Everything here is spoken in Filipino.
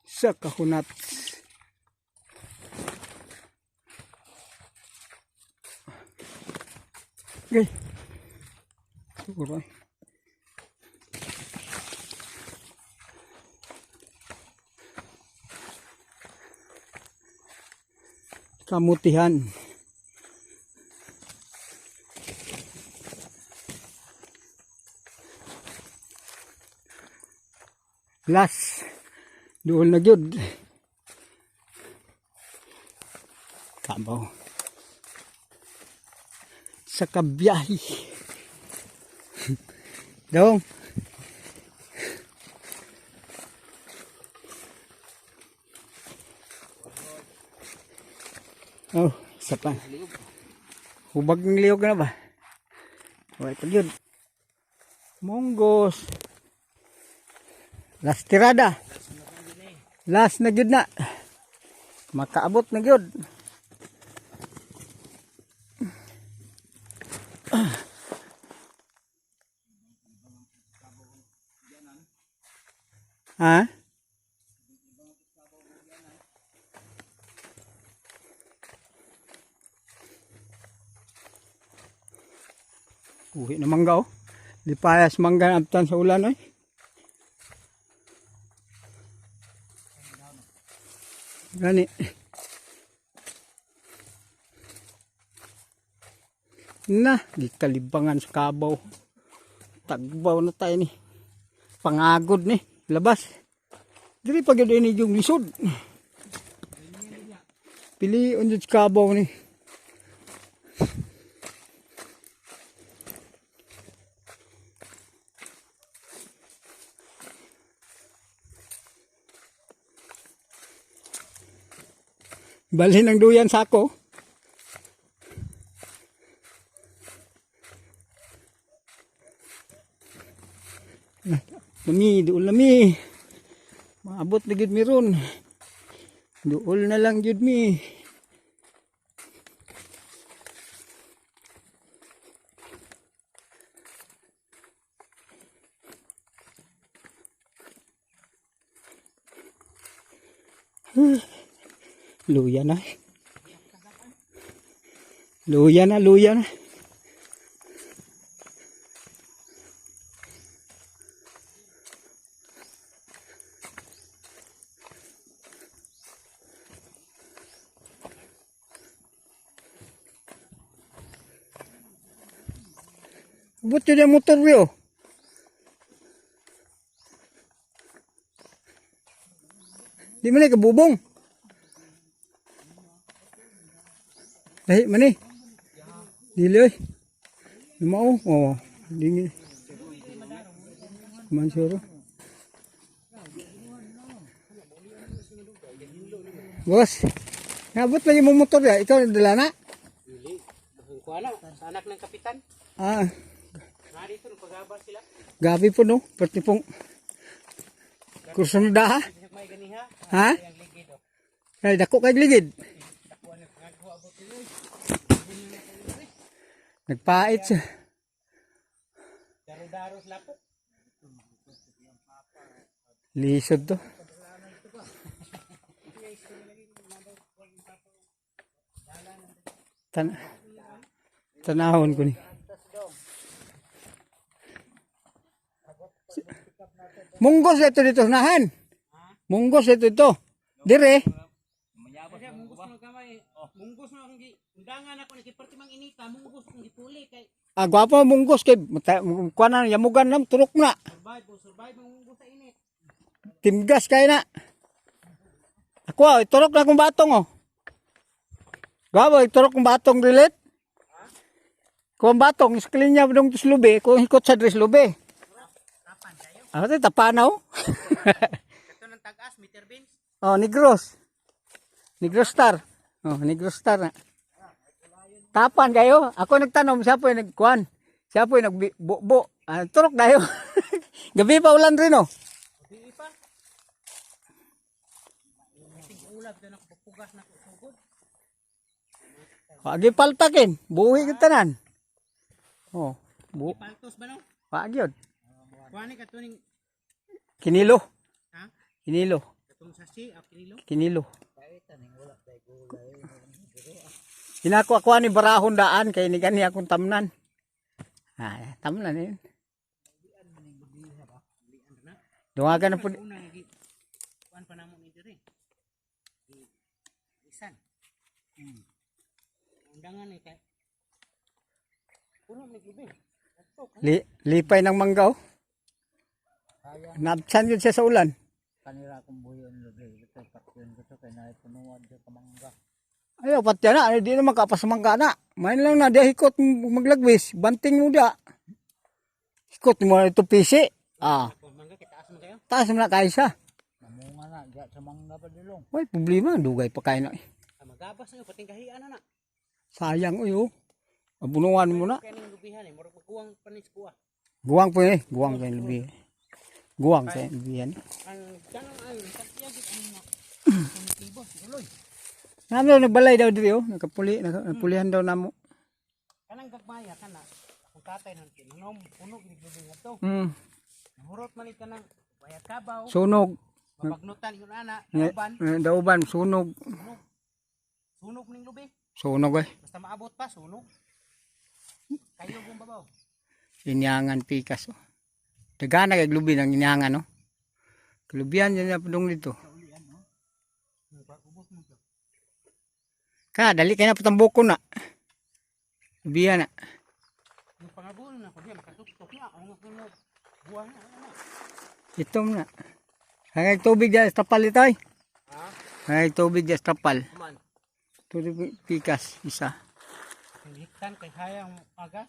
Sa kahunat. Okay. Siguro. Kamutihan. Last. Doon na gyud. Kabaw. Sa kabiyahe. Dong. Oh, isa pa. Hubag ng liyog na ba? Okay, ito yun. Monggos. Last tirada. Last na yun na. Makaabot na yun. Ha? Uwi na mangga oh. Di payas mangga abtan sa ulan oy. Gani. Na, di kalibangan sa kabaw. Tagbaw na tayo ni. Pangagod ni. Labas. Dili pag yun yung lisod. Piliin dyan sa kabaw ni. Balhin ang duyan sa ako. Lami, doon lami. Maabot na gud mi ron. Dool na lang gud mi. Luya na. Luya na, luya na. Buti yung motor yo. Di man kabubong. Dahil man dili oy. Lumao. Oh, dingin. Mansuro. Boss. Nabot lagi mo motor ya. Ikaw dala na? Dili. Kuana sa anak ng kapitan. Ah. Dito pagabas sila. Gabi po no. Pati pong kurso na da ha? Ha? Kaya dako kay ligid. Nagpait siya. Daros lapok. Lisod to. Tanahon ko ni. Munggos ito dito nahan. Munggos ito ito. Dire. Munggos na akong undangan ako nakipartimang inita, munggos akong gipuli kay Gwapo munggos kay kuanan yamugan nam turok na. survive ang munggos sa init. Timgas kay na. Ako iturok na kong batong oh. Gwapo iturok kong batong dilit. Kung batong isklinya dong slube, kung ikot sa slube. Ano tayo, tapanaw? Ito ng tag-as, meter beans. Oh, Negros. Negros Star. Oh, Negros Star na. Tapan kayo. Ako nagtanom, siya po yung nagkuhan. Siya po yung nagbubo. Turok tayo. Gabi pa ulan rin oh. Gabi pa. Tig-ulab doon ako pupugas na kusugod. Pagi paltakin. Buhi kita nan. Oh, Paltos ba no? Pagi yun. Kuani ka tuning Kinilo. Ha? Kinilo. Katong sasi, kinilo. Kinilo. Ako ni barahon daan kay ni gani akong tamnan. Tamnan yun. Dungagan na po. Una nga kuan pa namo ni dire. Isan. Undangan ni kay. Puno ni gibe. Lipay ng manggaw. Nabsan yun siya sa ulan. Kanira kong buyon lubi ito pakyon ko kay na punuan sa kamangga. Ayaw, pati na. Di naman kapasamangga na. Main lang na. Di hikot maglagwis. Banting mo dia. Hikot mo ito pisi. Mangga kita taas mo kayo. Taas mo na kayo siya. Namunga na diya sa mangga pa dilong. Uy, problema. Dugay pa kayo na. Magabas na pating kahian na. Sayang uyo. Abunuan mo na. Kaning lubihan murag magkuwang panis kuha. Guwang po yun eh. Guwang sa lubi. Guwang sa lubihan. Ang kanang ay pagtiyagit ang kumitibo uloy. Namin nagbalay daw dito. Nagpulihan daw namo. Kanang gagmaya kana. Akong tatay nang tinom puno ni lubi nga to. Nahurot man kanang bayad kabaw. Sunog. Mabagnutan yun ana. Dauban. Sunog. Sunog ning lubi. Sunog eh. Basta maabot pa sunog. Kayo kung babaw. Inyangan pikas. Oh. Dagana kay lubi ng inyangan no. Kalubian yan na padung dito. Dali kayo na patambuko na. Lubian na. Yung pangabuno na ko diya makatuktok na ako nga kuno buwan na. Itom na. Hangay tubig dyan sa tapal ito eh. Ha? Hangay tubig dyan sa tapal. Kuman. Tubig pikas. Isa. Hiktan kay hayang aga.